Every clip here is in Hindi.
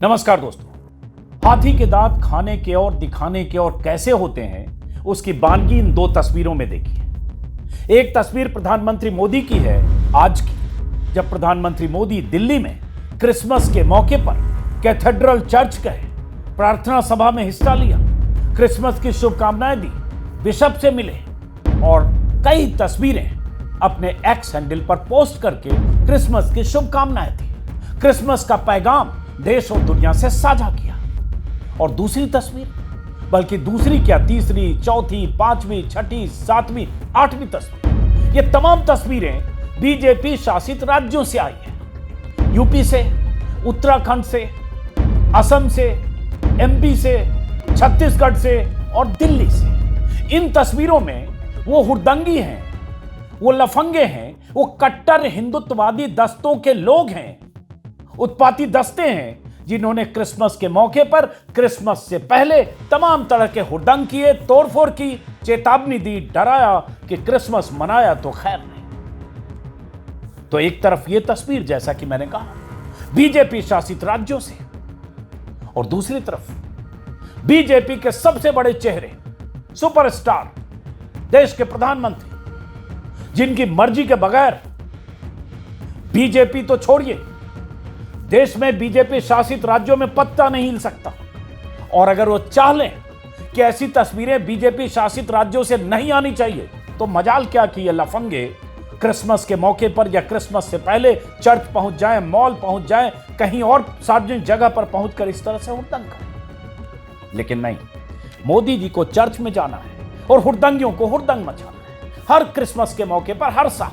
नमस्कार दोस्तों। हाथी के दांत खाने के और दिखाने के और कैसे होते हैं उसकी बानगी इन दो तस्वीरों में देखिए। एक तस्वीर प्रधानमंत्री मोदी की है आज की, जब प्रधानमंत्री मोदी दिल्ली में क्रिसमस के मौके पर कैथेड्रल चर्च गए, प्रार्थना सभा में हिस्सा लिया, क्रिसमस की शुभकामनाएं दी, बिशप से मिले और कई तस्वीरें अपने एक्स हैंडल पर पोस्ट करके क्रिसमस की शुभकामनाएं दी, क्रिसमस का पैगाम देश और दुनिया से साझा किया। और दूसरी तस्वीर, बल्कि दूसरी क्या, तीसरी, चौथी, पांचवी, छठी, सातवीं, आठवीं तस्वीर, ये तमाम तस्वीरें बीजेपी शासित राज्यों से आई हैं। यूपी से, उत्तराखंड से, असम से, एमपी से, छत्तीसगढ़ से और दिल्ली से। इन तस्वीरों में वो हुड़दंगी हैं, वो लफंगे हैं, वो कट्टर हिंदुत्ववादी दस्तों के लोग हैं, उत्पाती दस्ते हैं, जिन्होंने क्रिसमस के मौके पर क्रिसमस से पहले तमाम तरह के हुड़दंग किए, तोड़फोड़ की, चेतावनी दी, डराया कि क्रिसमस मनाया तो खैर नहीं। तो एक तरफ यह तस्वीर, जैसा कि मैंने कहा, बीजेपी शासित राज्यों से, और दूसरी तरफ बीजेपी के सबसे बड़े चेहरे, सुपरस्टार, देश के प्रधानमंत्री, जिनकी मर्जी के बगैर बीजेपी तो छोड़िए, देश में बीजेपी शासित राज्यों में पत्ता नहीं हिल सकता। और अगर वो चाह लें कि ऐसी तस्वीरें बीजेपी शासित राज्यों से नहीं आनी चाहिए, तो मजाल क्या कि ये लफंगे क्रिसमस के मौके पर या क्रिसमस से पहले चर्च पहुंच जाएं, मॉल पहुंच जाएं, कहीं और सार्वजनिक जगह पर पहुंचकर इस तरह से हुड़दंग करें। लेकिन नहीं, मोदी जी को चर्च में जाना है और हुड़दंगियों को हुड़दंग मचाना है हर क्रिसमस के मौके पर, हर साल।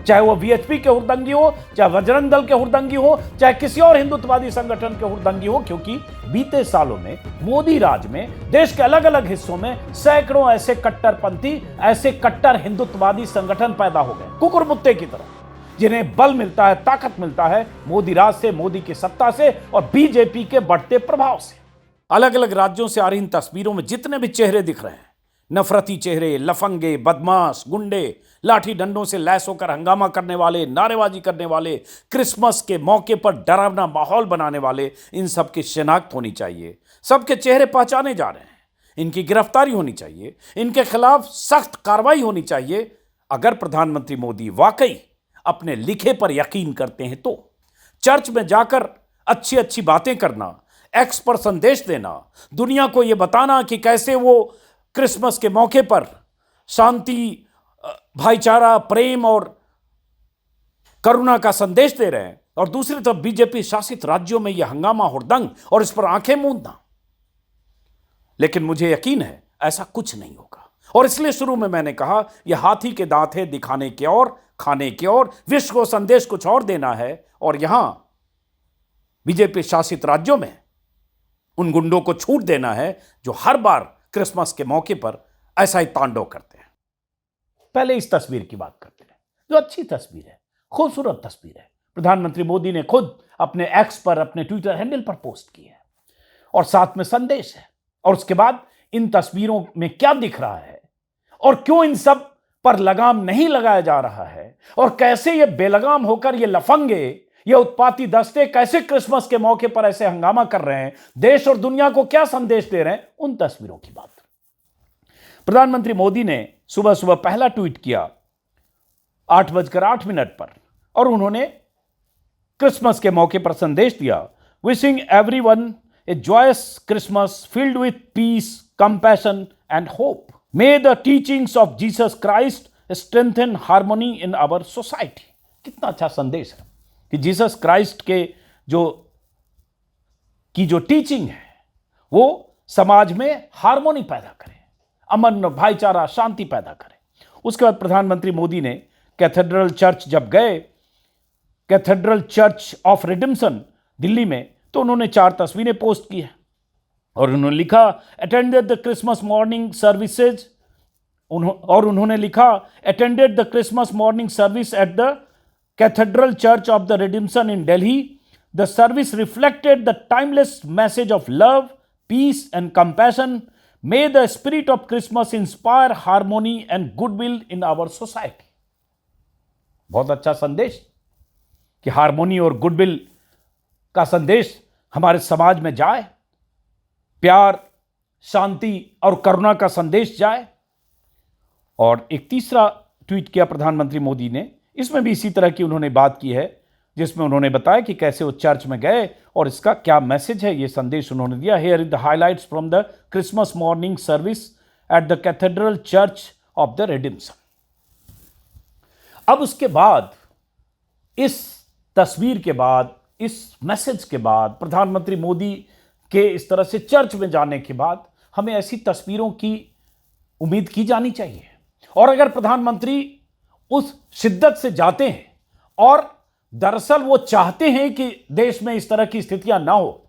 चाहे वो वीएचपी के हुड़दंगी हो, चाहे बजरंग दल के हुड़दंगी हो, चाहे किसी और हिंदुत्ववादी संगठन के हुड़दंगी हो, क्योंकि बीते सालों में मोदी राज में देश के अलग अलग हिस्सों में सैकड़ों ऐसे कट्टरपंथी, ऐसे कट्टर हिंदुत्ववादी संगठन पैदा हो गए, कुकुर मुत्ते की तरह, जिन्हें बल मिलता है, ताकत मिलता है मोदी राज से, मोदी की सत्ता से और बीजेपी के बढ़ते प्रभाव से। अलग अलग राज्यों से आ रही इन तस्वीरों में जितने भी चेहरे दिख रहे हैं, नफरती चेहरे, लफंगे, बदमाश, गुंडे, लाठी डंडों से लैस होकर हंगामा करने वाले, नारेबाजी करने वाले, क्रिसमस के मौके पर डरावना माहौल बनाने वाले, इन सब की शिनाख्त होनी चाहिए। सबके चेहरे पहचाने जा रहे हैं, इनकी गिरफ्तारी होनी चाहिए, इनके खिलाफ सख्त कार्रवाई होनी चाहिए। अगर प्रधानमंत्री मोदी वाकई अपने लिखे पर यकीन करते हैं तो चर्च में जाकर अच्छी अच्छी बातें करना, एक्स पर संदेश देना, दुनिया को यह बताना कि कैसे वो क्रिसमस के मौके पर शांति, भाईचारा, प्रेम और करुणा का संदेश दे रहे हैं, और दूसरी तरफ बीजेपी शासित राज्यों में यह हंगामा, हुड़दंग और इस पर आंखें मूंदना। लेकिन मुझे यकीन है ऐसा कुछ नहीं होगा, और इसलिए शुरू में मैंने कहा यह हाथी के दांत है, दिखाने के और खाने के और, विश्व को संदेश कुछ और देना है। और यहां बीजेपी शासित राज्यों में उन गुंडों को छूट देना है जो हर बार क्रिसमस के मौके पर ऐसा ही तांडव करते हैं। पहले इस तस्वीर की बात करते हैं, जो अच्छी तस्वीर है, खूबसूरत तस्वीर है। प्रधानमंत्री मोदी ने खुद अपने एक्स पर, अपने ट्विटर हैंडल पर पोस्ट की है और साथ में संदेश है। और उसके बाद इन तस्वीरों में क्या दिख रहा है और क्यों इन सब पर लगाम नहीं लगाया जा रहा है, और कैसे ये बेलगाम होकर ये लफंगे, ये उत्पाती दस्ते कैसे क्रिसमस के मौके पर ऐसे हंगामा कर रहे हैं, देश और दुनिया को क्या संदेश दे रहे हैं, उन तस्वीरों की बात। प्रधानमंत्री मोदी ने सुबह सुबह पहला ट्वीट किया 8:08 पर, और उन्होंने क्रिसमस के मौके पर संदेश दिया, wishing everyone a joyous Christmas filled with peace, compassion and hope. May the teachings of Jesus Christ strengthen harmony in our society. कितना अच्छा संदेश है कि जीसस क्राइस्ट के जो टीचिंग है वो समाज में हार्मोनी पैदा करे, अमन, भाईचारा, शांति पैदा करे। उसके बाद प्रधानमंत्री मोदी ने कैथेड्रल चर्च जब गए, cathedral church of redemption Delhi में, तो उन्होंने 4 तस्वीरें पोस्ट की है और उन्होंने लिखा attended the Christmas morning services, और उन्होंने लिखा attended the Christmas morning service at the cathedral church of the redemption in Delhi. The service reflected the timeless message of love, peace and compassion. May the spirit of Christmas inspire harmony and goodwill in our society. बहुत अच्छा संदेश कि हार्मोनी और गुडविल का संदेश हमारे समाज में जाए, प्यार, शांति और करुणा का संदेश जाए। और एक तीसरा ट्वीट किया प्रधानमंत्री मोदी ने, इसमें भी इसी तरह की उन्होंने बात की है, जिसमें उन्होंने बताया कि कैसे वो चर्च में गए और इसका क्या मैसेज है, ये संदेश उन्होंने दिया। Here is the highlights from the Christmas morning service at the cathedral church of the redemption. अब उसके बाद, इस तस्वीर के बाद, इस मैसेज के बाद, प्रधानमंत्री मोदी के इस तरह से चर्च में जाने के बाद हमें ऐसी तस्वीरों की उम्मीद की जानी चाहिए। और अगर प्रधानमंत्री उस शिद्दत से जाते हैं और दरअसल वो चाहते हैं कि देश में इस तरह की स्थितियां ना हो,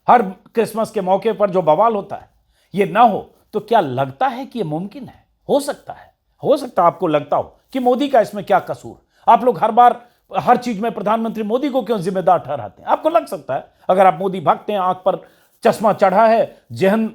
हर क्रिसमस के मौके पर जो बवाल होता है ये ना हो, तो क्या लगता है कि ये मुमकिन है? हो सकता है आपको लगता हो कि मोदी का इसमें क्या कसूर। आप लोग हर बार हर चीज में प्रधानमंत्री मोदी को क्यों जिम्मेदार ठहराते हैं? आपको लग सकता है, अगर आप मोदी भक्त हैं, आंख पर चश्मा चढ़ा है, जहन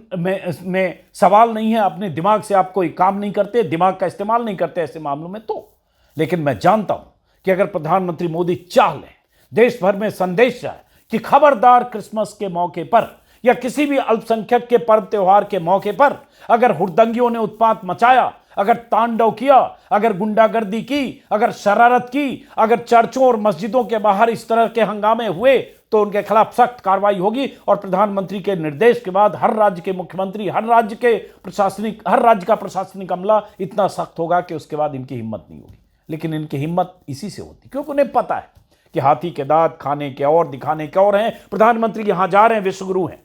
में सवाल नहीं है, अपने दिमाग से आप कोई काम नहीं करते, दिमाग का इस्तेमाल नहीं करते ऐसे मामलों में तो। लेकिन मैं जानता हूं कि अगर प्रधानमंत्री मोदी चाह लें, देश भर में संदेश जाए कि खबरदार, क्रिसमस के मौके पर या किसी भी अल्पसंख्यक के पर्व त्योहार के मौके पर अगर हुड़दंगियों ने उत्पात मचाया, अगर तांडव किया, अगर गुंडागर्दी की, अगर शरारत की, अगर चर्चों और मस्जिदों के बाहर इस तरह के हंगामे हुए, तो उनके खिलाफ सख्त कार्रवाई होगी। और प्रधानमंत्री के निर्देश के बाद हर राज्य के मुख्यमंत्री, हर राज्य का प्रशासनिक अमला इतना सख्त होगा कि उसके बाद इनकी हिम्मत नहीं होगी। लेकिन इनकी हिम्मत इसी से होती, क्योंकि उन्हें पता है कि हाथी के दांत खाने के और दिखाने के और हैं। प्रधानमंत्री यहां जा रहे हैं, विश्वगुरु हैं,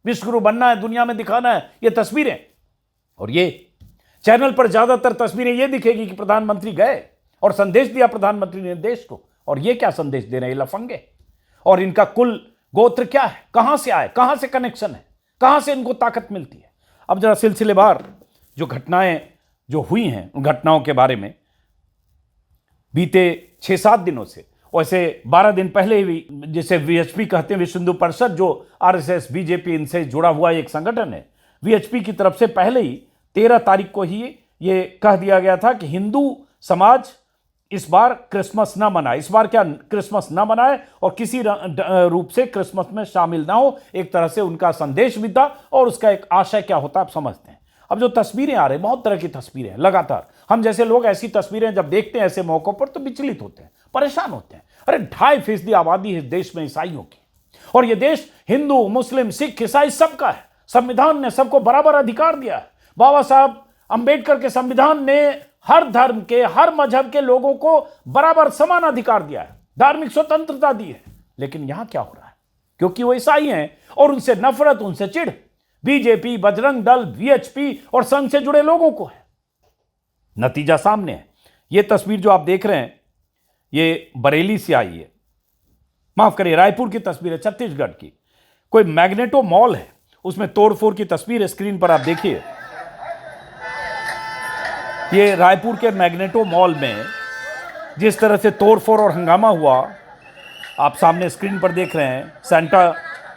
विश्वगुरु बनना है, दुनिया में दिखाना है। ये तस्वीरें, और ये चैनल पर ज्यादातर तस्वीरें ये दिखेगी कि प्रधानमंत्री गए और संदेश दिया प्रधानमंत्री ने देश को। और ये क्या संदेश दे रहे हैं? लफंगे। और इनका कुल गोत्र क्या है? कहां से आए? कहां से कनेक्शन है? कहां से इनको ताकत मिलती है? अब जरा सिलसिलेवार जो घटनाएं जो हुई हैं, उन घटनाओं के बारे में बीते 6-7 दिनों से, वैसे 12 दिन पहले ही, जिसे वीएचपी कहते हैं, विश्व हिंदू परिषद, जो आरएसएस, बीजेपी, इनसे जुड़ा हुआ एक संगठन है, वीएचपी की तरफ से पहले ही 13 तारीख को ही ये कह दिया गया था कि हिंदू समाज इस बार क्रिसमस ना मनाए, इस बार क्या क्रिसमस ना मनाए और किसी रूप से क्रिसमस में शामिल ना हो। एक तरह से उनका संदेश भी था और उसका एक आशय क्या होता है आप समझते हैं। अब जो तस्वीरें आ रही, बहुत तरह की तस्वीरें हैं लगातार। हम जैसे लोग ऐसी तस्वीरें जब देखते हैं ऐसे मौकों पर तो विचलित होते हैं, परेशान होते हैं। अरे 2.5% आबादी है देश में ईसाइयों की, और ये देश हिंदू, मुस्लिम, सिख, ईसाई सबका है। संविधान ने सबको बराबर अधिकार दिया है। बाबा साहब अंबेडकर के संविधान ने हर धर्म के, हर मजहब के लोगों को बराबर समान अधिकार दिया है, धार्मिक स्वतंत्रता दी है। लेकिन यहां क्या हो रहा है? क्योंकि वो ईसाई हैं और उनसे नफरत, उनसे चिढ़ बीजेपी, बजरंग दल, वीएचपी और संघ से जुड़े लोगों को है। नतीजा सामने है। ये तस्वीर जो आप देख रहे हैं, ये बरेली से आई है, माफ करिए रायपुर की तस्वीर है, छत्तीसगढ़ की। कोई मैग्नेटो मॉल है, उसमें तोड़फोड़ की तस्वीर है, स्क्रीन पर आप देखिए। ये रायपुर के मैग्नेटो मॉल में जिस तरह से तोड़फोड़ और हंगामा हुआ, आप सामने स्क्रीन पर देख रहे हैं। सेंटा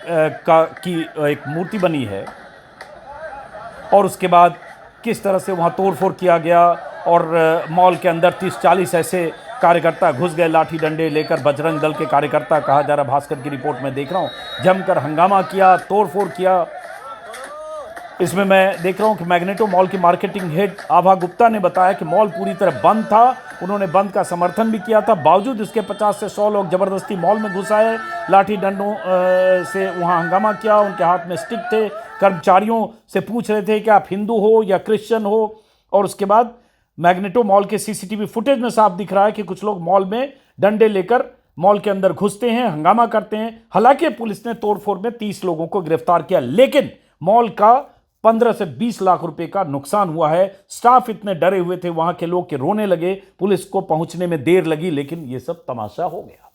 की एक मूर्ति बनी है और उसके बाद किस तरह से वहाँ तोड़फोड़ किया गया और मॉल के अंदर 30-40 ऐसे कार्यकर्ता घुस गए लाठी डंडे लेकर। बजरंग दल के कार्यकर्ता कहा जा रहा, भास्कर की रिपोर्ट में देख रहा हूँ, जमकर हंगामा किया, तोड़फोड़ किया। इसमें मैं देख रहा हूं कि मैग्नेटो मॉल की मार्केटिंग हेड आभा गुप्ता ने बताया कि मॉल पूरी तरह बंद था। उन्होंने बंद का समर्थन भी किया था, बावजूद इसके 50 से 100 लोग जबरदस्ती मॉल में घुस आए, लाठी डंडों से वहां हंगामा किया। उनके हाथ में स्टिक थे, कर्मचारियों से पूछ रहे थे कि आप हिंदू हो या क्रिश्चियन हो। और उसके बाद मैग्नेटो मॉल के सीसीटीवी फुटेज में साफ दिख रहा है कि कुछ लोग मॉल में डंडे लेकर मॉल के अंदर घुसते हैं, हंगामा करते हैं। हालांकि पुलिस ने तोड़फोड़ में 30 लोगों को गिरफ्तार किया, लेकिन मॉल का 15 से 20 लाख रुपए का नुकसान हुआ है। स्टाफ इतने डरे हुए थे वहां के लोग कि रोने लगे, पुलिस को पहुंचने में देर लगी। लेकिन यह सब तमाशा हो गया।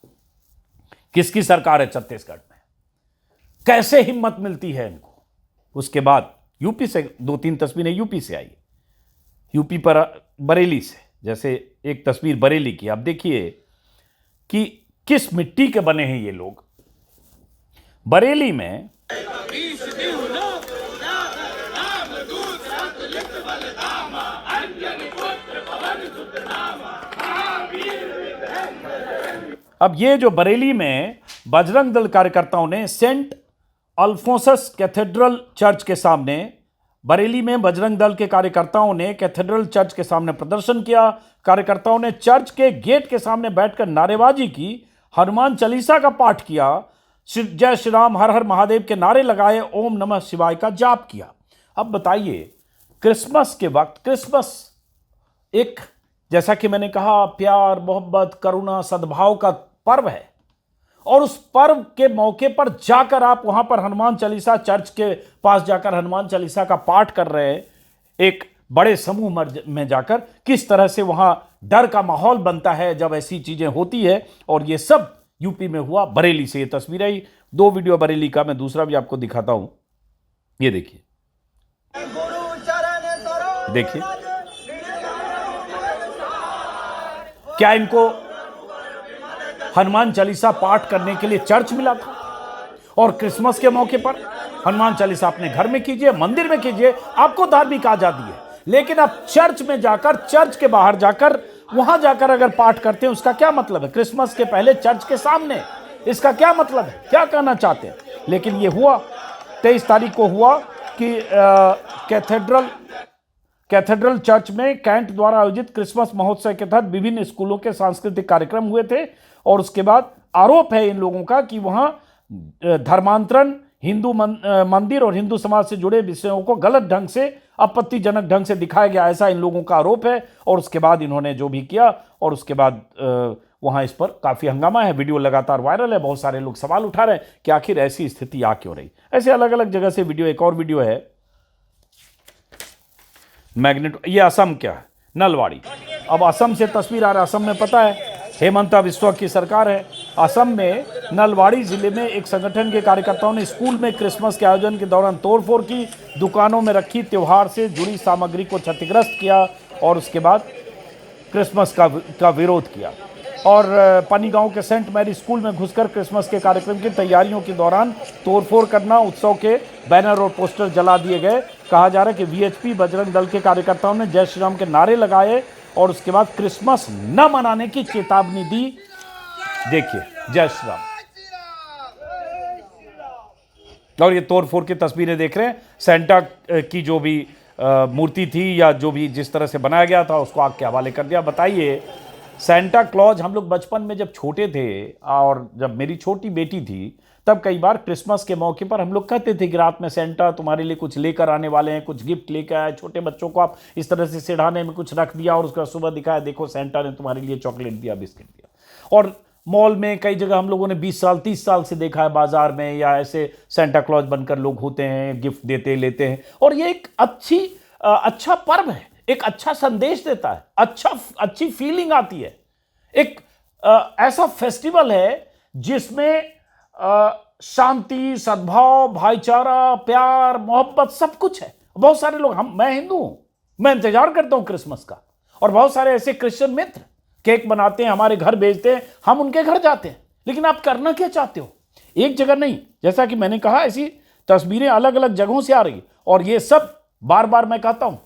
किसकी सरकार है छत्तीसगढ़ में? कैसे हिम्मत मिलती है इनको? उसके बाद यूपी से 2-3 तस्वीरें यूपी से आई, यूपी पर बरेली से, जैसे एक तस्वीर बरेली की, आप देखिए कि किस मिट्टी के बने हैं ये लोग। बरेली में अब ये जो बरेली में बजरंग दल कार्यकर्ताओं ने सेंट अल्फोंसस कैथेड्रल चर्च के सामने, बरेली में बजरंग दल के कार्यकर्ताओं ने कैथेड्रल चर्च के सामने प्रदर्शन किया। कार्यकर्ताओं ने चर्च के गेट के सामने बैठकर नारेबाजी की, हनुमान चालीसा का पाठ किया, जय श्री राम, हर हर महादेव के नारे लगाए, ओम नमः शिवाय का जाप किया। अब बताइए, क्रिसमस के वक्त, क्रिसमस एक, जैसा कि मैंने कहा, प्यार, मोहब्बत, करुणा, सद्भाव का पर्व है, और उस पर्व के मौके पर जाकर आप वहां पर हनुमान चालीसा, चर्च के पास जाकर हनुमान चालीसा का पाठ कर रहे हैं, एक बड़े समूह में जाकर, किस तरह से वहां डर का माहौल बनता है जब ऐसी चीजें होती है। और ये सब यूपी में हुआ, बरेली से ये तस्वीर आई। 2 वीडियो बरेली का, मैं दूसरा भी आपको दिखाता हूं। ये देखिए, देखिए क्या इनको हनुमान चालीसा पाठ करने के लिए चर्च मिला था? और क्रिसमस के मौके पर हनुमान चालीसा अपने घर में कीजिए, मंदिर में कीजिए, आपको धार्मिक आजादी है। लेकिन आप चर्च में जाकर, चर्च के बाहर जाकर, वहां जाकर अगर पाठ करते हैं, उसका क्या मतलब है? क्रिसमस के पहले चर्च के सामने, इसका क्या मतलब है? क्या कहना चाहते हैं? लेकिन ये हुआ 23 तारीख को हुआ कि कैथेड्रल चर्च में कैंट द्वारा आयोजित क्रिसमस महोत्सव के तहत विभिन्न स्कूलों के सांस्कृतिक कार्यक्रम हुए थे। और उसके बाद आरोप है इन लोगों का कि वहां धर्मांतरण, हिंदू मंदिर और हिंदू समाज से जुड़े विषयों को गलत ढंग से, आपत्तिजनक ढंग से दिखाया गया, ऐसा इन लोगों का आरोप है। और उसके बाद इन्होंने जो भी किया, और उसके बाद वहां इस पर काफी हंगामा है, वीडियो लगातार वायरल है, बहुत सारे लोग सवाल उठा रहे हैं कि आखिर ऐसी स्थिति आ क्यों रही। ऐसे अलग अलग जगह से वीडियो, एक और वीडियो है मैग्नेट, ये असम क्या है, नलवाड़ी। अब असम से तस्वीर आ रहा है। असम में पता है हेमंता बिस्वा की सरकार है। असम में नलवाड़ी जिले में एक संगठन के कार्यकर्ताओं ने स्कूल में क्रिसमस के आयोजन के दौरान तोड़फोड़ की, दुकानों में रखी त्योहार से जुड़ी सामग्री को क्षतिग्रस्त किया, और उसके बाद क्रिसमस का विरोध किया। और पनीगांव के सेंट मैरी स्कूल में घुसकर क्रिसमस के कार्यक्रम की तैयारियों के दौरान तोड़फोड़ करना, उत्सव के बैनर और पोस्टर जला दिए गए। कहा जा रहा है कि वीएचपी बजरंग दल के कार्यकर्ताओं ने जय श्री राम के नारे लगाए और उसके बाद क्रिसमस न मनाने की चेतावनी दी। देखिए, जय श्री राम। और ये तोड़फोड़ की तस्वीरें देख रहे हैं। सेंटा की जो भी मूर्ति थी, या जो भी जिस तरह से बनाया गया था, उसको आग के हवाले कर दिया। बताइए, सेंटा क्लॉज, हम लोग बचपन में जब छोटे थे, और जब मेरी छोटी बेटी थी, तब कई बार क्रिसमस के मौके पर हम लोग कहते थे कि रात में सेंटा तुम्हारे लिए कुछ लेकर आने वाले हैं, कुछ गिफ्ट लेकर आए। छोटे बच्चों को आप इस तरह से सिरहाने में कुछ रख दिया, और उसका सुबह दिखाया, देखो सेंटा ने तुम्हारे लिए चॉकलेट दिया, बिस्किट दिया। और मॉल में कई जगह हम लोगों ने 20 साल 30 साल से देखा है, बाजार में या ऐसे सेंटा क्लॉज बनकर लोग होते हैं, गिफ्ट देते लेते हैं। और ये एक अच्छा पर्व है, एक अच्छा संदेश देता है, अच्छी फीलिंग आती है। एक ऐसा फेस्टिवल है जिसमें शांति, सद्भाव, भाईचारा, प्यार, मोहब्बत सब कुछ है। बहुत सारे लोग, मैं हिंदू हूं, मैं इंतजार करता हूं क्रिसमस का। और बहुत सारे ऐसे क्रिश्चियन मित्र केक बनाते हैं, हमारे घर भेजते हैं, हम उनके घर जाते हैं। लेकिन आप करना क्या चाहते हो? एक जगह नहीं, जैसा कि मैंने कहा, ऐसी तस्वीरें अलग अलग जगहों से आ रही। और ये सब बार बार मैं कहता हूं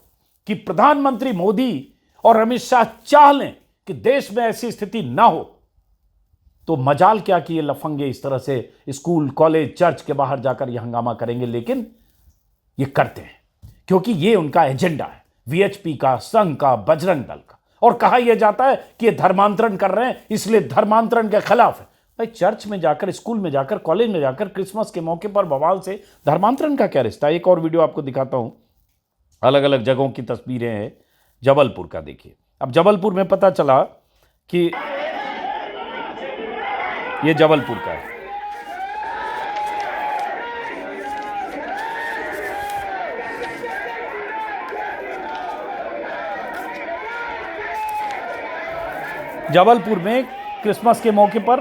कि प्रधानमंत्री मोदी और अमित शाह चाह लें कि देश में ऐसी स्थिति ना हो, तो मजाल क्या कि ये लफंगे इस तरह से स्कूल, कॉलेज, चर्च के बाहर जाकर ये हंगामा करेंगे। लेकिन ये करते हैं क्योंकि ये उनका एजेंडा है, वीएचपी का, संघ का, बजरंग दल का। और कहा यह जाता है कि ये धर्मांतरण कर रहे हैं, इसलिए धर्मांतरण के खिलाफ है। भाई, चर्च में जाकर, स्कूल में जाकर, कॉलेज में जाकर क्रिसमस के मौके पर बवाल से धर्मांतरण का क्या रिश्ता? एक और वीडियो आपको दिखाता हूं, अलग अलग जगहों की तस्वीरें हैं। जबलपुर का देखिए। अब जबलपुर में पता चला कि ये जबलपुर का है। जबलपुर में क्रिसमस के मौके पर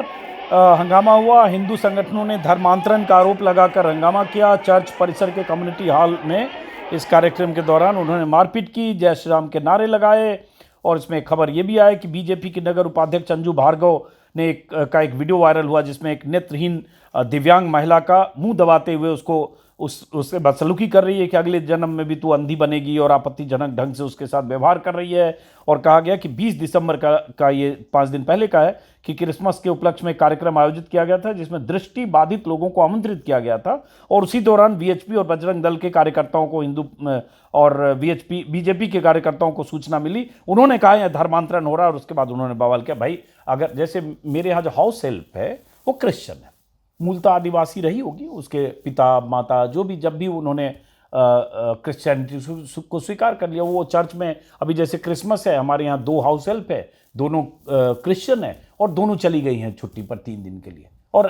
हंगामा हुआ। हिंदू संगठनों ने धर्मांतरण का आरोप लगाकर हंगामा किया। चर्च परिसर के कम्युनिटी हॉल में इस कार्यक्रम के दौरान उन्होंने मारपीट की, जय श्री राम के नारे लगाए। और इसमें खबर यह भी आई कि बीजेपी की नगर उपाध्यक्ष अंजू भार्गव ने एक वीडियो वायरल हुआ जिसमें एक नेत्रहीन दिव्यांग महिला का मुंह दबाते हुए उसको उससे बदसलूकी कर रही है कि अगले जन्म में भी तू अंधी बनेगी, और आपत्तिजनक ढंग से उसके साथ व्यवहार कर रही है। और कहा गया कि 20 दिसंबर का ये 5 दिन पहले का है कि क्रिसमस के उपलक्ष्य में कार्यक्रम आयोजित किया गया था जिसमें दृष्टि बाधित लोगों को आमंत्रित किया गया था, और उसी दौरान वीएचपी और बजरंग दल के कार्यकर्ताओं को और बीजेपी के कार्यकर्ताओं को सूचना मिली। उन्होंने कहा यह धर्मांतरण हो रहा है, और उसके बाद उन्होंने बवाल किया, भाई अगर जैसे मेरे यहाँ जो हाउस हेल्प है वो क्रिश्चियन है, मूलतः आदिवासी रही होगी, उसके पिता माता जो भी, जब भी उन्होंने क्रिश्चियनिटी को स्वीकार कर लिया, वो चर्च में, अभी जैसे क्रिसमस है हमारे यहाँ 2 हाउस हेल्प है, दोनों क्रिश्चियन है, और दोनों चली गई हैं छुट्टी पर 3 दिन के लिए, और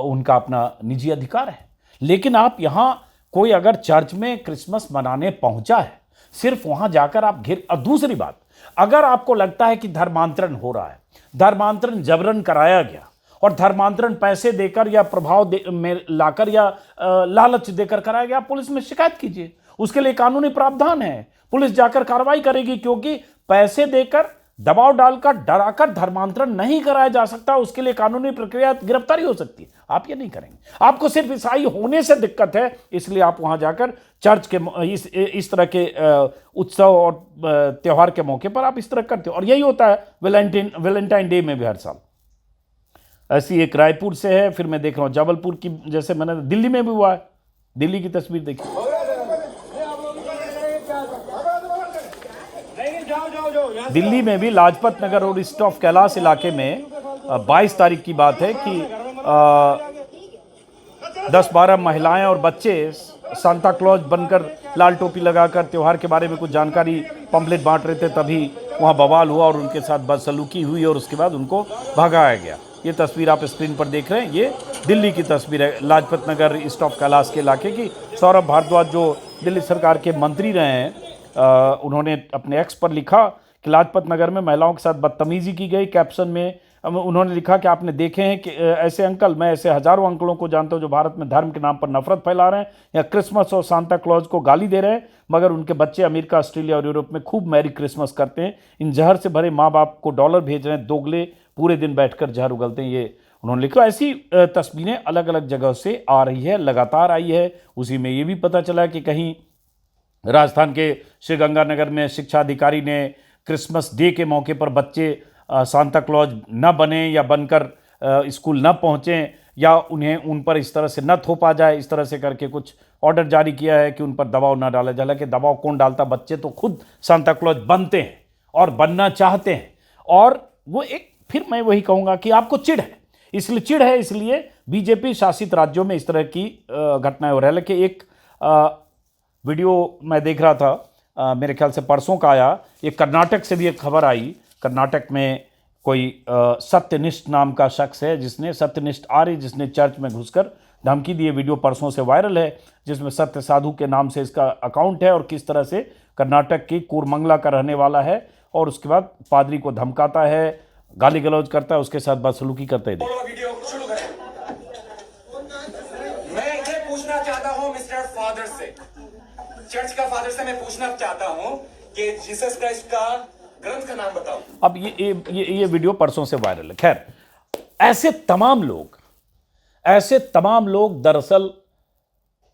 उनका अपना निजी अधिकार है। लेकिन आप यहाँ कोई अगर चर्च में क्रिसमस मनाने पहुंचा है, सिर्फ वहां जाकर आप और दूसरी बात, अगर आपको लगता है कि धर्मांतरण हो रहा है, धर्मांतरण जबरन कराया गया, और धर्मांतरण पैसे देकर या प्रभाव में लाकर या लालच देकर कराया गया, पुलिस में शिकायत कीजिए, उसके लिए कानूनी प्रावधान है, पुलिस जाकर कार्रवाई करेगी, क्योंकि पैसे देकर, दबाव डालकर, डराकर धर्मांतरण नहीं कराया जा सकता, उसके लिए कानूनी प्रक्रिया, गिरफ्तारी हो सकती है। आप ये नहीं करेंगे, आपको सिर्फ ईसाई होने से दिक्कत है, इसलिए आप वहां जाकर चर्च के इस तरह के उत्सव और त्योहार के मौके पर आप इस तरह करते हो। और यही होता है वैलेंटाइन डे में भी हर साल। ऐसी एक रायपुर से है, फिर मैं देख रहा हूँ जबलपुर की, जैसे मैंने दिल्ली में भी हुआ है, दिल्ली की तस्वीर देखी। दिल्ली में भी लाजपत नगर और ईस्ट ऑफ कैलाश इलाके में 22 तारीख की बात है कि 10-12 महिलाएं और बच्चे सांता क्लॉज बनकर लाल टोपी लगाकर त्योहार के बारे में कुछ जानकारी पंपलेट बांट रहे थे, तभी वहां बवाल हुआ और उनके साथ बदसलूकी हुई, और उसके बाद उनको भगाया गया। ये तस्वीर आप स्क्रीन पर देख रहे हैं, ये दिल्ली की तस्वीर है, लाजपत नगर ईस्ट ऑफ कैलाश के इलाके की। सौरभ भारद्वाज जो दिल्ली सरकार के मंत्री रहे हैं, उन्होंने अपने एक्स पर लिखा कि लाजपत नगर में महिलाओं के साथ बदतमीजी की गई। कैप्शन में उन्होंने लिखा कि आपने देखे हैं कि ऐसे अंकल, मैं ऐसे हजारों अंकलों को जानता हूं जो भारत में धर्म के नाम पर नफरत फैला रहे हैं या क्रिसमस और सांता क्लॉज को गाली दे रहे हैं, मगर उनके बच्चे अमेरिका, ऑस्ट्रेलिया और यूरोप में खूब मैरी क्रिसमस करते हैं। इन जहर से भरे माँ बाप को डॉलर भेज रहे हैं, दोगले पूरे दिन बैठकर जहर उगलते हैं। ये उन्होंने लिखा। ऐसी तस्वीरें अलग अलग जगह से आ रही है, लगातार आई है। उसी में ये भी पता चला कि कहीं राजस्थान के श्रीगंगानगर में शिक्षा अधिकारी ने क्रिसमस डे के मौके पर बच्चे सांता क्लॉज न बने या बनकर स्कूल न पहुँचें या उन्हें उन पर इस तरह से न थोपा जाए, इस तरह से करके कुछ ऑर्डर जारी किया है कि उन पर दबाव न डाला जाए। हालांकि दबाव कौन डालता, बच्चे तो खुद सांता क्लॉज बनते हैं और बनना चाहते हैं। और वो एक, फिर मैं वही कहूँगा कि आपको चिढ़ है, इसलिए बीजेपी शासित राज्यों में इस तरह की घटनाएं हो रही है। हालांकि एक वीडियो मैं देख रहा था, मेरे ख्याल से परसों का आया, ये कर्नाटक से भी एक खबर आई। कर्नाटक में कोई सत्यनिष्ठ नाम का शख्स है, जिसने सत्यनिष्ठ आर्य, जिसने चर्च में घुसकर धमकी दी। वीडियो परसों से वायरल है, जिसमें सत्य साधु के नाम से इसका अकाउंट है और किस तरह से कर्नाटक की कोरमंगला का रहने वाला है और उसके बाद पादरी को धमकाता है, गाली गलौज करता है, उसके साथ बदसलूकी करता है। वीडियो शुरू करें। मैं ये पूछना चाहता हूं मिस्टर फादर से, चर्च का फादर से मैं पूछना चाहता हूं कि जीसस क्राइस्ट का ग्रंथ का नाम बताओ। अब ये वीडियो परसों से वायरल है। खैर, ऐसे तमाम लोग दरअसल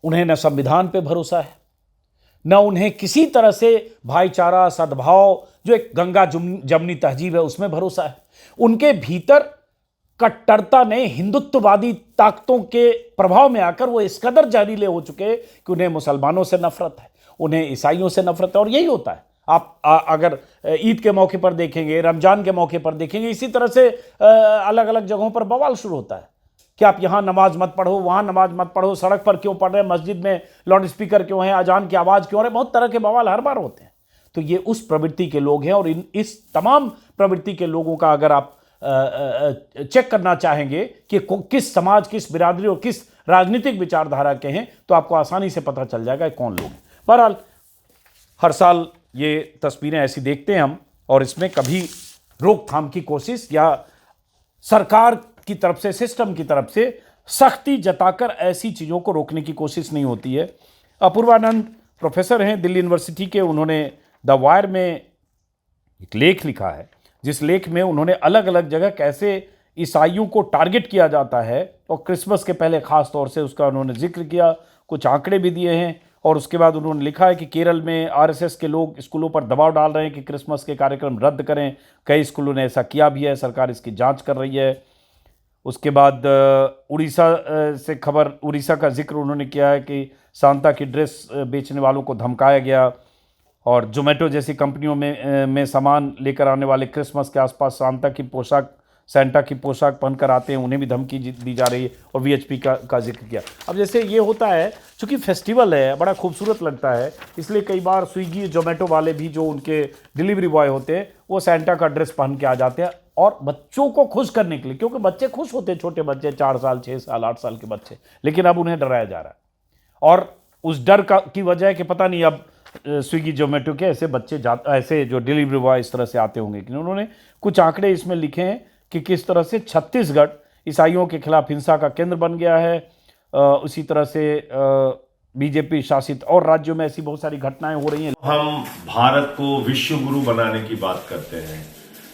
उन्हें न संविधान पे भरोसा है, न उन्हें किसी तरह से भाईचारा, सद्भाव, जो एक गंगा जमनी तहजीब है, उसमें भरोसा है। उनके भीतर कट्टरता ने हिंदुत्ववादी ताकतों के प्रभाव में आकर वो इस कदर जहरीले हो चुके कि उन्हें मुसलमानों से नफरत है, उन्हें ईसाइयों से नफरत है। और यही होता है, आप अगर ईद के मौके पर देखेंगे, रमजान के मौके पर देखेंगे, इसी तरह से अलग अलग जगहों पर बवाल शुरू होता है कि आप यहाँ नमाज मत पढ़ो, वहाँ नमाज मत पढ़ो, सड़क पर क्यों पढ़ रहे हैं, मस्जिद में लाउड स्पीकर क्यों है, अजान की आवाज़ क्यों है, बहुत तरह के बवाल हर बार होते हैं। तो ये उस प्रवृत्ति के लोग हैं, और इस तमाम प्रवृत्ति के लोगों का अगर आप चेक करना चाहेंगे कि किस समाज, किस बिरादरी और किस राजनीतिक विचारधारा के हैं, तो आपको आसानी से पता चल जाएगा कौन लोग हैं। बहरहाल, हर साल ये तस्वीरें ऐसी देखते हैं हम, और इसमें कभी रोकथाम की कोशिश या सरकार की तरफ से, सिस्टम की तरफ से सख्ती जताकर ऐसी चीज़ों को रोकने की कोशिश नहीं होती है। अपूर्वानंद प्रोफेसर हैं दिल्ली यूनिवर्सिटी के, उन्होंने द वायर में एक लेख लिखा है, जिस लेख में उन्होंने अलग अलग जगह कैसे ईसाइयों को टारगेट किया जाता है और क्रिसमस के पहले ख़ास तौर से उसका उन्होंने जिक्र किया, कुछ आंकड़े भी दिए हैं। और उसके बाद उन्होंने लिखा है कि केरल में आरएसएस के लोग स्कूलों पर दबाव डाल रहे हैं कि क्रिसमस के कार्यक्रम रद्द करें। कई स्कूलों ने ऐसा किया भी है, सरकार इसकी जांच कर रही है। उसके बाद उड़ीसा से खबर, उड़ीसा का जिक्र उन्होंने किया है कि सांता की ड्रेस बेचने वालों को धमकाया गया, और जोमेटो जैसी कंपनियों में सामान लेकर आने वाले क्रिसमस के आसपास सेंटा की पोशाक पहनकर आते हैं, उन्हें भी धमकी दी जा रही है, और वीएचपी का जिक्र किया। अब जैसे ये होता है, चूँकि फेस्टिवल है, बड़ा खूबसूरत लगता है, इसलिए कई बार स्विगी जोमेटो वाले भी जो उनके डिलीवरी बॉय होते हैं वो सेंटा का ड्रेस पहन के आ जाते हैं, और बच्चों को खुश करने के लिए, क्योंकि बच्चे खुश होते हैं, छोटे बच्चे 4 साल 6 साल 8 साल के बच्चे, लेकिन अब उन्हें डराया जा रहा है। और उस डर की वजह है कि पता नहीं अब स्विगी जोमेटो के ऐसे जो डिलीवरी बॉय इस तरह से आते होंगे। कि उन्होंने कुछ आंकड़े इसमें लिखे हैं कि किस तरह से छत्तीसगढ़ ईसाइयों के खिलाफ हिंसा का केंद्र बन गया है। उसी तरह से बीजेपी शासित और राज्यों में ऐसी बहुत सारी घटनाएं हो रही हैं। हम भारत को विश्व गुरु बनाने की बात करते हैं।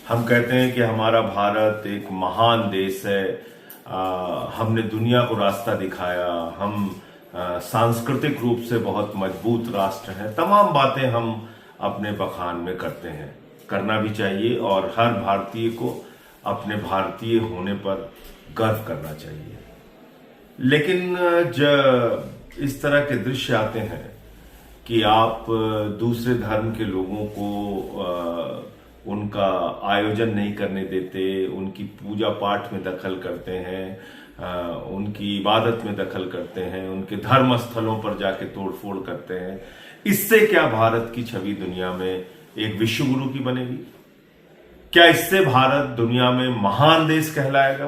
हम कहते हैं कि हमारा भारत एक महान देश है, हमने दुनिया को रास्ता दिखाया, हम सांस्कृतिक रूप से बहुत मजबूत राष्ट्र हैं। तमाम बातें हम अपने बखान में करते हैं, करना भी चाहिए, और हर भारतीय को अपने भारतीय होने पर गर्व करना चाहिए। लेकिन जब इस तरह के दृश्य आते हैं कि आप दूसरे धर्म के लोगों को उनका आयोजन नहीं करने देते, उनकी पूजा पाठ में दखल करते हैं, उनकी इबादत में दखल करते हैं, उनके धर्म स्थलों पर जाके तोड़फोड़ करते हैं, इससे क्या भारत की छवि दुनिया में एक विश्व गुरु की बनेगी? क्या इससे भारत दुनिया में महान देश कहलाएगा?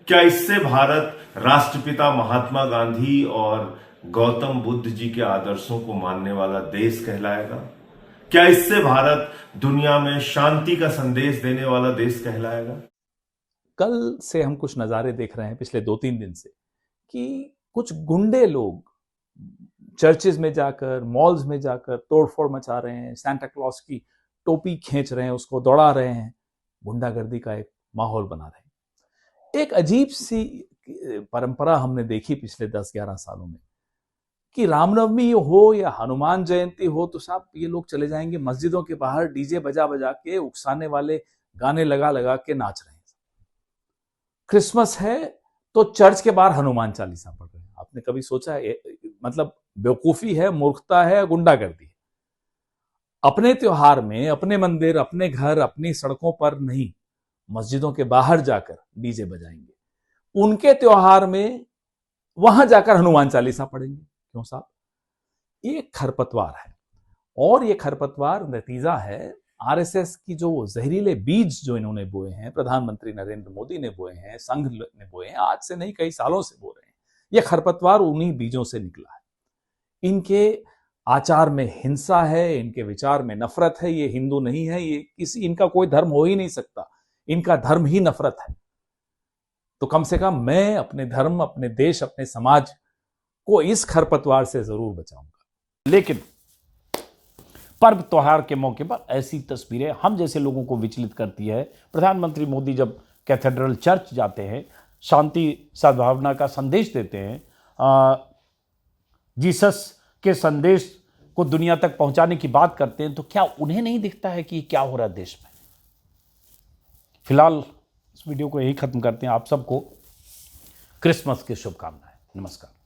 क्या इससे भारत राष्ट्रपिता महात्मा गांधी और गौतम बुद्ध जी के आदर्शों को मानने वाला देश कहलाएगा? क्या इससे भारत दुनिया में शांति का संदेश देने वाला देश कहलाएगा? कल से हम कुछ नज़ारे देख रहे हैं पिछले 2-3 दिन से, कि कुछ गुंडे लोग चर्चेज में जाकर, मॉल्स में जाकर तोड़फोड़ मचा रहे हैं, सांता क्लॉज की टोपी खींच रहे हैं, उसको दौड़ा रहे हैं, गुंडागर्दी का एक माहौल बना रहे हैं। एक अजीब सी परंपरा हमने देखी पिछले 10-11 सालों में कि रामनवमी हो या हनुमान जयंती हो तो साहब ये लोग चले जाएंगे मस्जिदों के बाहर डीजे बजा बजा के, उकसाने वाले गाने लगा लगा के नाच रहे हैं। क्रिसमस है तो चर्च के बाहर हनुमान चालीसा पढ़ रहे हैं। आपने कभी सोचा है? मतलब बेवकूफी है, मूर्खता है, गुंडागर्दी है। अपने त्योहार में, अपने मंदिर, अपने घर, अपनी सड़कों पर नहीं, मस्जिदों के बाहर जाकर डीजे बजाएंगे। उनके त्योहार में वहां जाकर हनुमान चालीसा पढ़ेंगे। क्यों साहब? ये खरपतवार है, और ये खरपतवार नतीजा है आरएसएस की जो जहरीले बीज जो इन्होंने बोए हैं, प्रधानमंत्री नरेंद्र मोदी ने बोए हैं, संघ ने बोए हैं, आज से नहीं कई सालों से बो रहे हैं। ये खरपतवार उन्हीं बीजों से निकला है। इनके आचार में हिंसा है, इनके विचार में नफरत है। ये हिंदू नहीं है, ये इनका कोई धर्म हो ही नहीं सकता, इनका धर्म ही नफरत है। तो कम से कम मैं अपने धर्म, अपने देश, अपने समाज को इस खरपतवार से जरूर बचाऊंगा। लेकिन पर्व त्योहार के मौके पर ऐसी तस्वीरें हम जैसे लोगों को विचलित करती है। प्रधानमंत्री मोदी जब कैथेड्रल चर्च जाते हैं, शांति सद्भावना का संदेश देते हैं, जीसस के संदेश को दुनिया तक पहुंचाने की बात करते हैं, तो क्या उन्हें नहीं दिखता है कि क्या हो रहा है देश में? फिलहाल इस वीडियो को यही खत्म करते हैं। आप सबको क्रिसमस की शुभकामनाएं। नमस्कार।